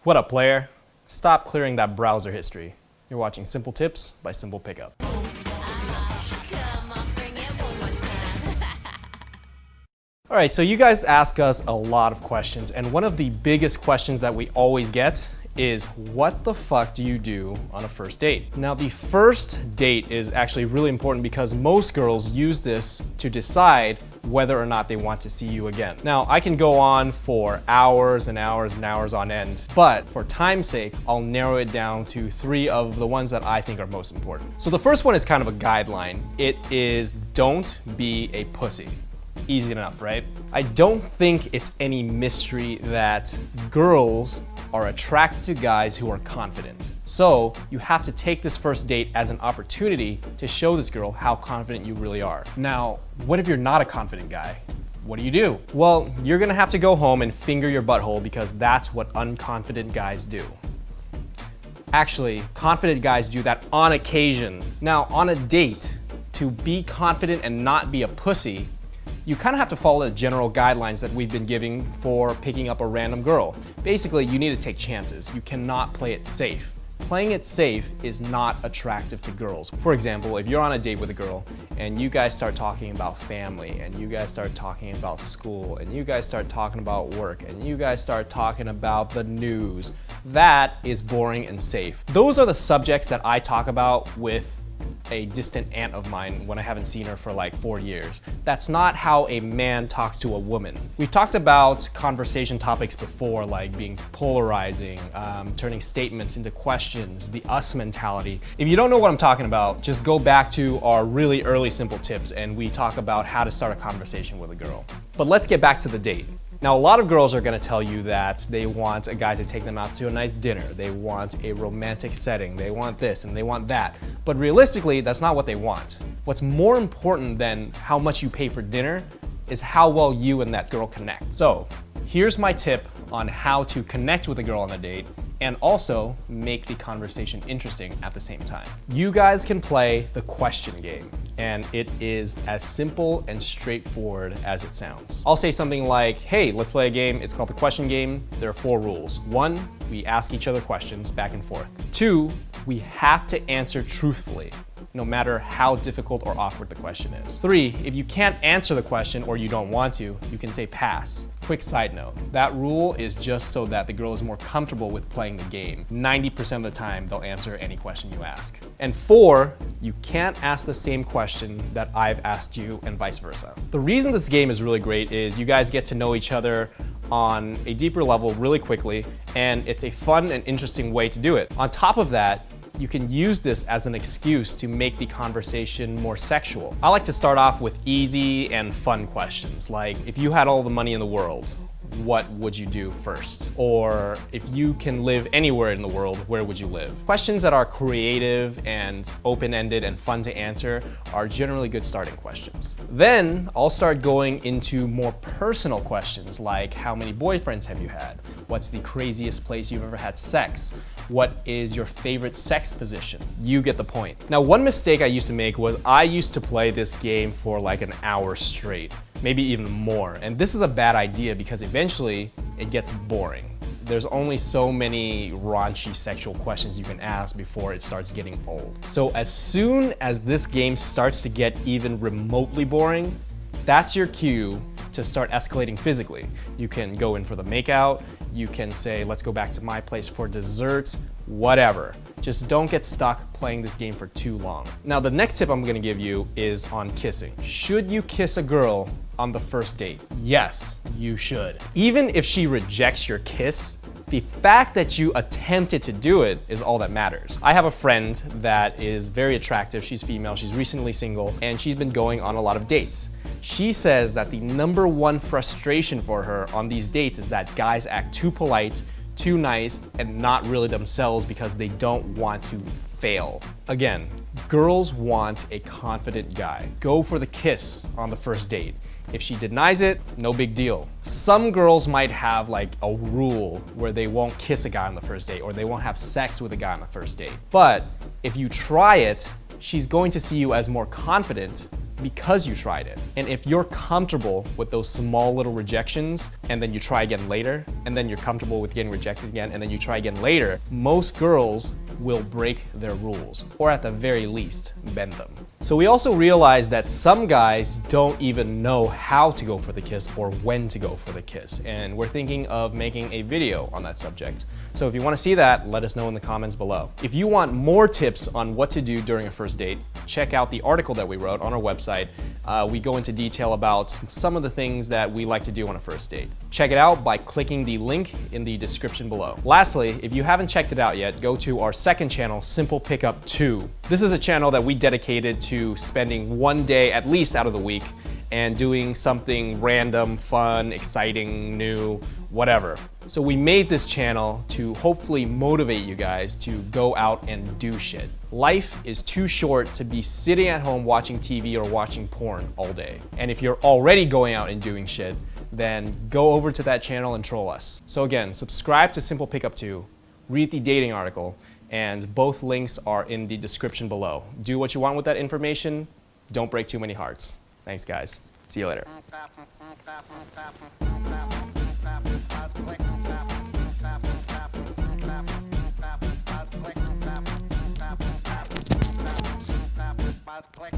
What up, player? Stop clearing that browser history. You're watching Simple Tips by Simple Pickup. All right, so you guys ask us a lot of questions, and one of the biggest questions that we always get is, what the fuck do you do on a first date? Now, the first date is actually really important because most girls use this to decide whether or not they want to see you again. Now, I can go on for hours and hours and hours on end, but for time's sake, I'll narrow it down to 3 of the ones that I think are most important. So the first one is kind of a guideline. It is, don't be a pussy. Easy enough, right? I don't think it's any mystery that girls are attracted to guys who are confident. So you have to take this first date as an opportunity to show this girl how confident you really are. Now, what if you're not a confident guy? What do you do? Well, you're gonna have to go home and finger your butthole because that's what unconfident guys do. Actually, confident guys do that on occasion. Now, on a date, to be confident and not be a pussy, you kind of have to follow the general guidelines that we've been giving for picking up a random girl. Basically, you need to take chances. You cannot play it safe. Playing it safe is not attractive to girls. For example, if you're on a date with a girl and you guys start talking about family and you guys start talking about school and you guys start talking about work and you guys start talking about the news, that is boring and safe. Those are the subjects that I talk about with a distant aunt of mine when I haven't seen her for like 4 years. That's not how a man talks to a woman. We've talked about conversation topics before, like being polarizing, turning statements into questions, the us mentality. If you don't know what I'm talking about, just go back to our really early Simple Tips and we talk about how to start a conversation with a girl. But let's get back to the date. Now, a lot of girls are gonna tell you that they want a guy to take them out to a nice dinner, they want a romantic setting, they want this and they want that. But realistically, that's not what they want. What's more important than how much you pay for dinner is how well you and that girl connect. So, here's my tip on how to connect with a girl on a date and also make the conversation interesting at the same time. You guys can play the question game, and it is as simple and straightforward as it sounds. I'll say something like, hey, let's play a game. It's called the question game. There are 4 rules. 1, we ask each other questions back and forth. 2, we have to answer truthfully, no matter how difficult or awkward the question is. 3, if you can't answer the question or you don't want to, you can say pass. Quick side note, that rule is just so that the girl is more comfortable with playing the game. 90% of the time, they'll answer any question you ask. And 4, you can't ask the same question that I've asked you and vice versa. The reason this game is really great is you guys get to know each other on a deeper level really quickly, and it's a fun and interesting way to do it. On top of that, you can use this as an excuse to make the conversation more sexual. I like to start off with easy and fun questions, like if you had all the money in the world, what would you do first? Or if you can live anywhere in the world, where would you live? Questions that are creative and open-ended and fun to answer are generally good starting questions. Then I'll start going into more personal questions like, how many boyfriends have you had? What's the craziest place you've ever had sex? What is your favorite sex position? You get the point. Now, one mistake I used to make was I used to play this game for like an hour straight, maybe even more. And this is a bad idea because eventually it gets boring. There's only so many raunchy sexual questions you can ask before it starts getting old. So as soon as this game starts to get even remotely boring, that's your cue to start escalating physically. You can go in for the makeout, you can say, let's go back to my place for dessert, whatever. Just don't get stuck playing this game for too long. Now, the next tip I'm gonna give you is on kissing. Should you kiss a girl on the first date? Yes, you should. Even if she rejects your kiss, the fact that you attempted to do it is all that matters. I have a friend that is very attractive. She's female, she's recently single, and she's been going on a lot of dates. She says that the #1 frustration for her on these dates is that guys act too polite, too nice, and not really themselves because they don't want to fail. Again, girls want a confident guy. Go for the kiss on the first date. If she denies it, no big deal. Some girls might have like a rule where they won't kiss a guy on the first date or they won't have sex with a guy on the first date. But if you try it, she's going to see you as more confident because you tried it. And if you're comfortable with those small little rejections, and then you try again later, and then you're comfortable with getting rejected again, and then you try again later, most girls will break their rules, or at the very least, bend them. So we also realized that some guys don't even know how to go for the kiss or when to go for the kiss, and we're thinking of making a video on that subject. So if you want to see that, let us know in the comments below. If you want more tips on what to do during a first date, check out the article that we wrote on our website. We go into detail about some of the things that we like to do on a first date. Check it out by clicking the link in the description below. Lastly, if you haven't checked it out yet, go to our second channel, Simple Pickup 2. This is a channel that we dedicated to spending one day at least out of the week and doing something random, fun, exciting, new, whatever. So we made this channel to hopefully motivate you guys to go out and do shit. Life is too short to be sitting at home watching TV or watching porn all day. And if you're already going out and doing shit, then go over to that channel and troll us. So again, subscribe to Simple Pickup 2, read the dating article, and both links are in the description below. Do what you want with that information. Don't break too many hearts. Thanks, guys. See you later. Click.